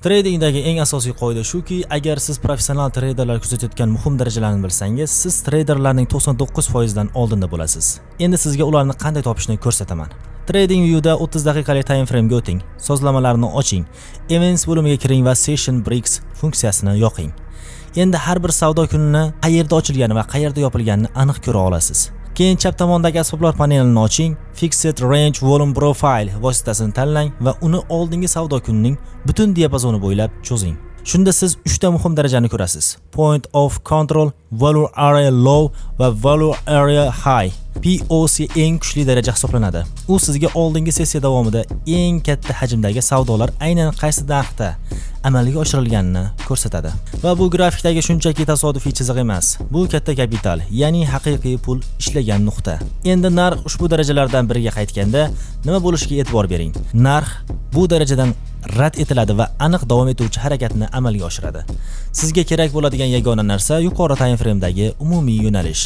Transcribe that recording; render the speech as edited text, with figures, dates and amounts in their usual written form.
Tradingdagi eng asosiy qoida shuki, agar siz professional treyderlar kuzatayotgan muhim darajalarni bilsangiz, siz treyderlarning 99% dan oldinda bo'lasiz. Endi sizga ularni qanday topishni ko'rsataman. TradingView'da 30 daqiqalik time frame'ga o'ting, sozlamalarni oching, Events bo'limiga kiring va Session Breaks funksiyasini yoqing. Endi har bir savdo kunini qayerda ochilgani va qayerda yopilganini aniq ko'ra olasiz. Keyin chap tomondagi asboblar panelini oching, Fixed Range Volume Profile vositasini tanlang va uni oldingi savdo kunining butun diapazoni bo'ylab cho'zing. Shunda siz 3 ta muhim darajani ko'rasiz: Point of Control, Value Area Low va Value Area High. POC eng kuchli daraja hisoblanadi. U sizga oldingi sessiya davomida eng katta hajmdagi savdolar aynan qaysi narxda amalga oshirilganini ko'rsatadi. Va bu grafikdagi shunchaki tasodifiy chiziq emas. Bu katta kapital, ya'ni haqiqiy pul ishlagan nuqta. Endi narx ushbu darajalardan biriga qaytganda nima bo'lishiga e'tibor bering. Narx bu darajadan rad etiladi va aniq davom etuvchi harakatni amalga oshiradi. Sizga kerak bo'ladigan yagona narsa yuqori time frame'dagi umumiy yo'nalish.